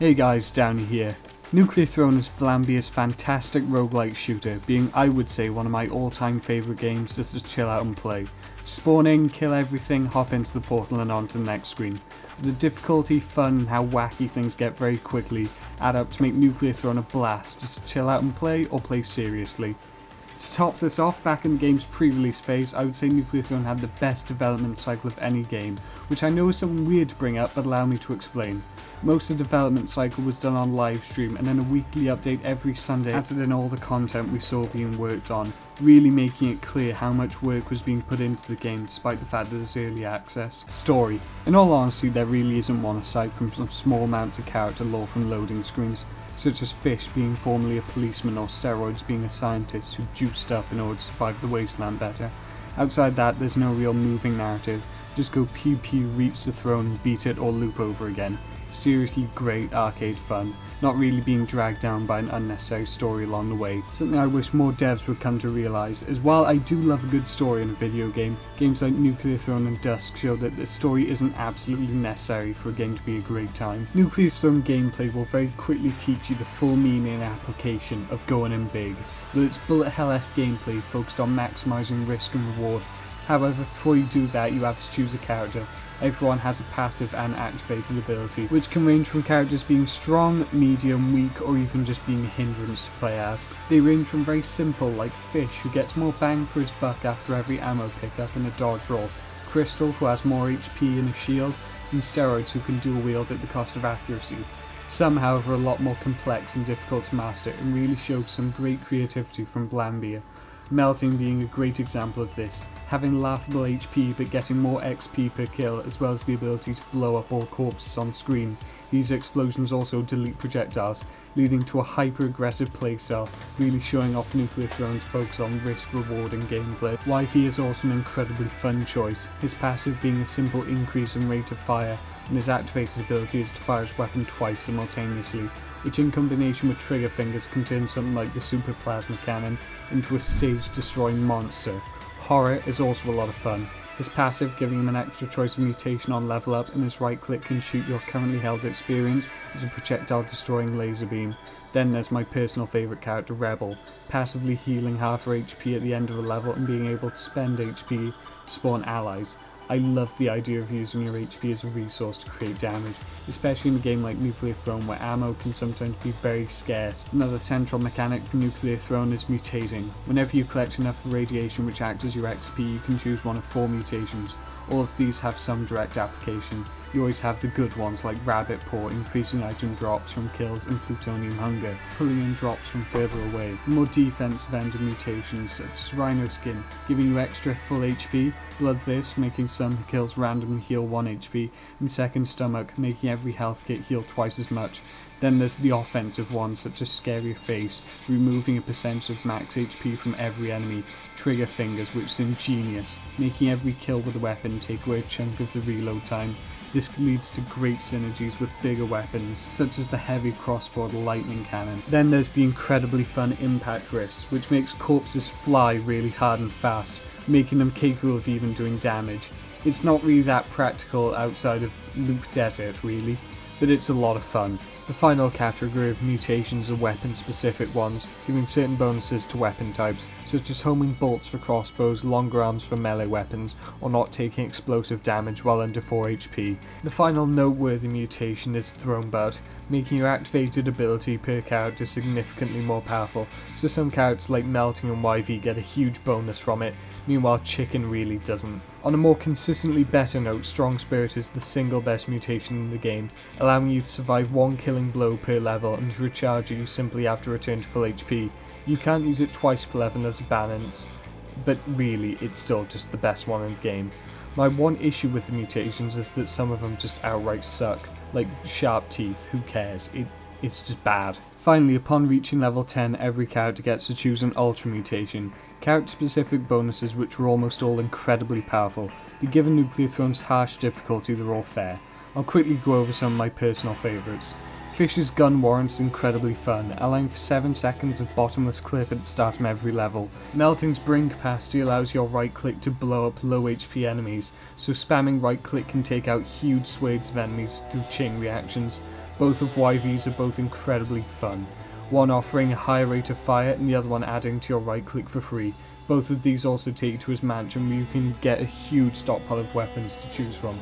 Hey guys, Downey here. Nuclear Throne is Vlambeer's fantastic roguelike shooter, being I would say one of my all-time favourite games just to chill out and play. Spawn in, kill everything, hop into the portal and on to the next screen. The difficulty, fun and how wacky things get very quickly add up to make Nuclear Throne a blast just to chill out and play or play seriously. To top this off, back in the game's pre-release phase, I would say Nuclear Throne had the best development cycle of any game, which I know is something weird to bring up, but allow me to explain. Most of the development cycle was done on live stream, and then a weekly update every Sunday added in all the content we saw being worked on, really making it clear how much work was being put into the game despite the fact that it's early access. Story. In all honesty, there really isn't one aside from some small amounts of character lore from loading screens, such as Fish being formerly a policeman or Steroids being a scientist who juiced up in order to survive the wasteland better. Outside that, there's no real moving narrative, just go pew pew, reach the throne, beat it or loop over again. Seriously great arcade fun, not really being dragged down by an unnecessary story along the way. Something I wish more devs would come to realise is while I do love a good story in a video game, games like Nuclear Throne and Dusk show that the story isn't absolutely necessary for a game to be a great time. Nuclear Throne gameplay will very quickly teach you the full meaning and application of going in big, with its bullet hell-esque gameplay focused on maximising risk and reward. However, before you do that you have to choose a character. Everyone has a passive and activated ability, which can range from characters being strong, medium, weak, or even just being a hindrance to play as. They range from very simple, like Fish, who gets more bang for his buck after every ammo pickup and a dodge roll, Crystal, who has more HP and a shield, and Steroids, who can dual wield at the cost of accuracy. Some, however, are a lot more complex and difficult to master, and really showed some great creativity from Vlambeer. Melting being a great example of this, having laughable HP but getting more XP per kill, as well as the ability to blow up all corpses on screen. These explosions also delete projectiles, leading to a hyper-aggressive playstyle, really showing off Nuclear Throne's focus on risk, reward and gameplay. YP is also an incredibly fun choice, his passive being a simple increase in rate of fire, and his activated ability is to fire his weapon twice simultaneously, which in combination with trigger fingers can turn something like the Super Plasma Cannon into a stage-destroying monster. Horror is also a lot of fun, his passive giving him an extra choice of mutation on level up, and his right click can shoot your currently held experience as a projectile destroying laser beam. Then there's my personal favourite character Rebel, passively healing half her HP at the end of a level and being able to spend HP to spawn allies. I love the idea of using your HP as a resource to create damage, especially in a game like Nuclear Throne where ammo can sometimes be very scarce. Another central mechanic for Nuclear Throne is Mutating. Whenever you collect enough radiation which acts as your XP, you can choose one of 4 mutations. All of these have some direct application. You always have the good ones like Rabbit Paw, increasing item drops from kills, and Plutonium Hunger, pulling in drops from further away. The more defensive end of mutations such as Rhino Skin, giving you extra full HP, Bloodthirst, making some kills randomly heal 1 HP, and Second Stomach, making every health kit heal twice as much. Then there's the offensive ones such as Scary Face, removing a percentage of max HP from every enemy, Trigger Fingers, which is ingenious, making every kill with a weapon take away a chunk of the reload time. This leads to great synergies with bigger weapons, such as the heavy crossbow or the lightning cannon. Then there's the incredibly fun Impact Wrist, which makes corpses fly really hard and fast, making them capable of even doing damage. It's not really that practical outside of Luke Desert really, but it's a lot of fun. The final category of mutations are weapon-specific ones, giving certain bonuses to weapon types, such as homing bolts for crossbows, longer arms for melee weapons, or not taking explosive damage while under 4 HP. The final noteworthy mutation is Throne Bout, making your activated ability per character significantly more powerful, so some characters like Melting and YV get a huge bonus from it, meanwhile Chicken really doesn't. On a more consistently better note, Strong Spirit is the single best mutation in the game, allowing you to survive 1 killing blow per level, and to recharge it you simply have to return to full HP. You can't use it twice per level as a balance, but really it's still just the best one in the game. My one issue with the mutations is that some of them just outright suck, like Sharp Teeth, who cares, it's just bad. Finally, upon reaching level 10, every character gets to choose an Ultra mutation, character-specific bonuses which are almost all incredibly powerful, but given Nuclear Throne's harsh difficulty they're all fair. I'll quickly go over some of my personal favourites. Fish's gun warrant's incredibly fun, allowing for 7 seconds of bottomless clip at the start of every level. Melting's brain capacity allows your right click to blow up low HP enemies, so spamming right click can take out huge swathes of enemies through chain reactions. Both of YVs are both incredibly fun, one offering a higher rate of fire and the other one adding to your right click for free. Both of these also take you to his mansion where you can get a huge stockpile of weapons to choose from.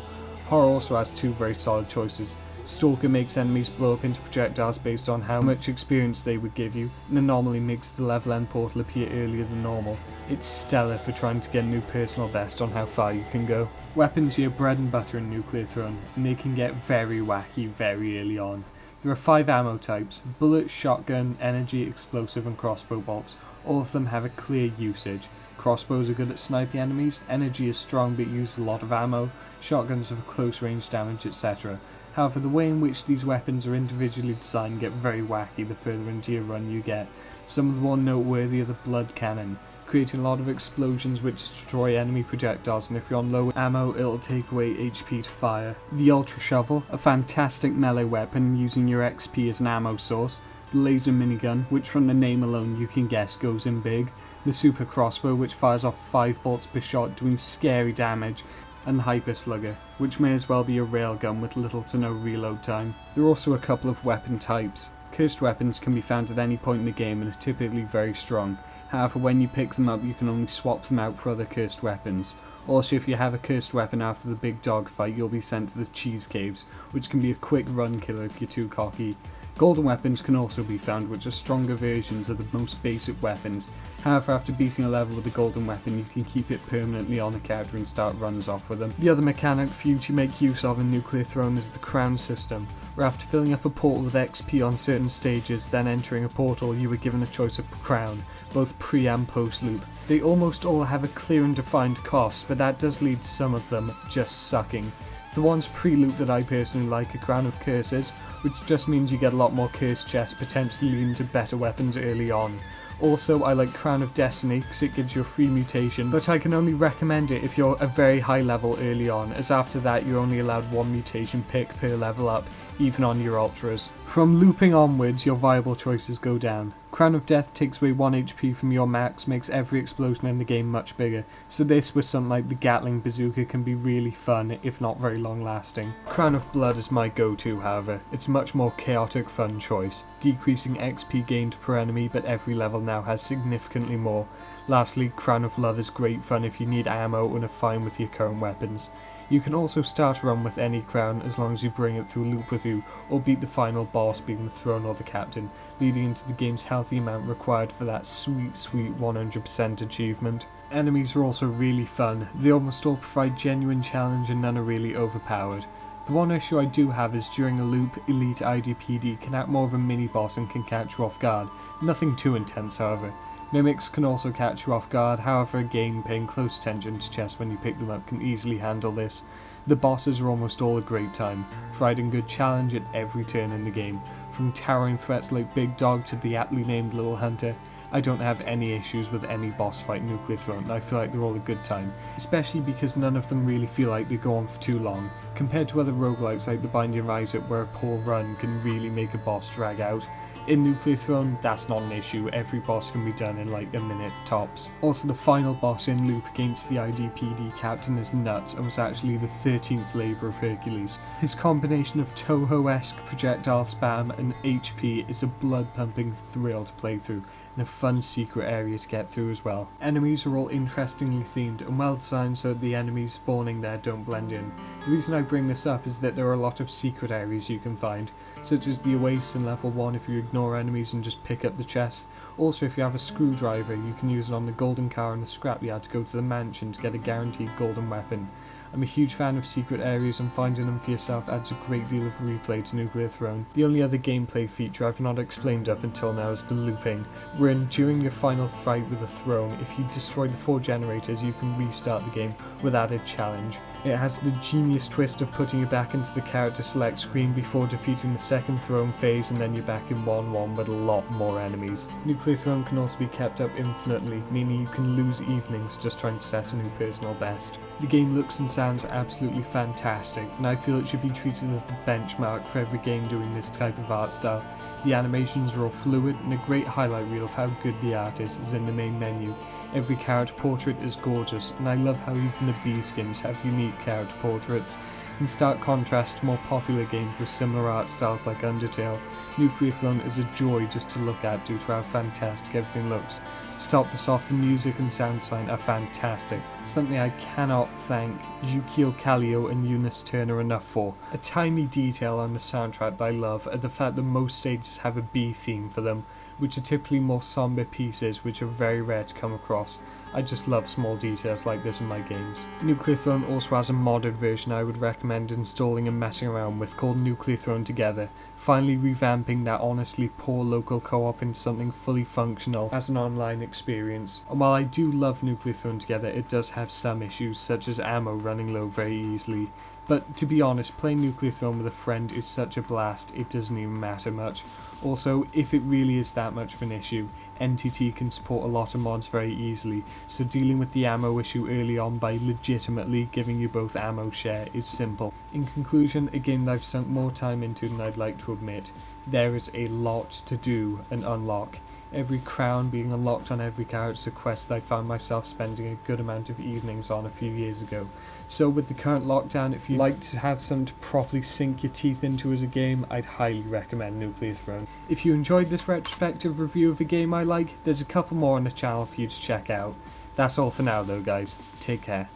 Horror also has two very solid choices. Stalker makes enemies blow up into projectiles based on how much experience they would give you, and Anomaly makes the level end portal appear earlier than normal. It's stellar for trying to get a new personal best on how far you can go. Weapons are your bread and butter in Nuclear Throne, and they can get very wacky very early on. There are 5 ammo types: bullet, shotgun, energy, explosive and crossbow bolts. All of them have a clear usage. Crossbows are good at sniping enemies, energy is strong but uses a lot of ammo, shotguns have close range damage, etc. However, the way in which these weapons are individually designed get very wacky the further into your run you get. Some of the more noteworthy are the blood cannon, creating a lot of explosions which destroy enemy projectiles, and if you're on low ammo it'll take away HP to fire. The ultra shovel, a fantastic melee weapon using your XP as an ammo source. The laser minigun, which from the name alone you can guess goes in big. The super crossbow, which fires off 5 bolts per shot doing scary damage. And the hyper slugger, which may as well be a railgun with little to no reload time. There are also a couple of weapon types. Cursed weapons can be found at any point in the game and are typically very strong. However, when you pick them up you can only swap them out for other cursed weapons. Also, if you have a cursed weapon after the big dog fight, you'll be sent to the cheese caves, which can be a quick run killer if you're too cocky. Golden weapons can also be found, which are stronger versions of the most basic weapons. However, after beating a level with a golden weapon, you can keep it permanently on a character and start runs off with them. The other mechanic for you to make use of in Nuclear Throne is the crown system, where after filling up a portal with XP on certain stages, then entering a portal, you were given a choice of crown, both pre and post loop. They almost all have a clear and defined cost, but that does lead some of them just sucking. The ones pre-loop that I personally like are Crown of Curses, which just means you get a lot more curse chests, potentially leading to better weapons early on. Also, I like Crown of Destiny because it gives you a free mutation, but I can only recommend it if you're a very high level early on, as after that you're only allowed 1 mutation pick per level up, even on your ultras. From looping onwards, your viable choices go down. Crown of Death takes away 1 HP from your max, makes every explosion in the game much bigger, so this with something like the Gatling Bazooka can be really fun, if not very long lasting. Crown of Blood is my go-to, however. It's a much more chaotic fun choice, decreasing XP gained per enemy, but every level now has significantly more. Lastly, Crown of Love is great fun if you need ammo and are fine with your current weapons. You can also start a run with any crown as long as you bring it through a loop with you, or beat the final boss being the throne or the captain, leading into the game's healthy amount required for that sweet 100% achievement. Enemies are also really fun. They almost all provide genuine challenge and none are really overpowered. The one issue I do have is during a loop, Elite IDPD can act more of a mini boss and can catch you off guard. Nothing too intense, however. Mimics can also catch you off guard, however again paying close attention to chests when you pick them up can easily handle this. The bosses are almost all a great time, providing good challenge at every turn in the game, from towering threats like Big Dog to the aptly named Little Hunter. I don't have any issues with any boss fight in Nuclear Throne, and I feel like they're all a good time, especially because none of them really feel like they go on for too long, compared to other roguelikes like The Binding of Isaac where a poor run can really make a boss drag out. In Nuclear Throne, that's not an issue, every boss can be done in like a minute tops. Also, the final boss in loop against the IDPD captain is nuts and was actually the 13th labour of Hercules. His combination of Toho-esque projectile spam and HP is a blood-pumping thrill to play through, and a fun secret area to get through as well. Enemies are all interestingly themed and well designed so that the enemies spawning there don't blend in. The reason I bring this up is that there are a lot of secret areas you can find, such as the Oasis in level 1 if you ignore enemies and just pick up the chests. Also, if you have a screwdriver, you can use it on the golden car in the scrapyard to go to the mansion to get a guaranteed golden weapon. I'm a huge fan of secret areas and finding them for yourself adds a great deal of replay to Nuclear Throne. The only other gameplay feature I've not explained up until now is the looping, wherein during your final fight with the throne, if you destroy the 4 generators you can restart the game with added challenge. It has the genius twist of putting you back into the character select screen before defeating the second throne phase, and then you're back in 1-1 with a lot more enemies. Nuclear Throne can also be kept up infinitely, meaning you can lose evenings just trying to set a new personal best. The game looks and sounds absolutely fantastic, and I feel it should be treated as the benchmark for every game doing this type of art style. The animations are all fluid, and a great highlight reel of how good the art is in the main menu. Every character portrait is gorgeous, and I love how even the bee skins have unique character portraits. In stark contrast to more popular games with similar art styles like Undertale, Nuclear Throne is a joy just to look at due to how fantastic everything looks. To top this off, the music and sound design are fantastic, something I cannot thank Yukio Kallio and Eunice Turner enough for. A tiny detail on the soundtrack that I love are the fact that most stages have a bee theme for them, which are typically more somber pieces which are very rare to come across. I just love small details like this in my games. Nuclear Throne also has a modded version I would recommend installing and messing around with called Nuclear Throne Together, finally revamping that honestly poor local co-op into something fully functional as an online experience. And while I do love Nuclear Throne Together, it does have some issues such as ammo running low very easily. But to be honest, playing Nuclear Throne with a friend is such a blast, it doesn't even matter much. Also, if it really is that much of an issue, NTT can support a lot of mods very easily, so dealing with the ammo issue early on by legitimately giving you both ammo share is simple. In conclusion, a game that I've sunk more time into than I'd like to admit. There is a lot to do and unlock. Every crown being unlocked on every character quest I found myself spending a good amount of evenings on a few years ago. So with the current lockdown, if you'd like to have something to properly sink your teeth into as a game, I'd highly recommend Nuclear Throne. If you enjoyed this retrospective review of a game I like, there's a couple more on the channel for you to check out. That's all for now though guys, take care.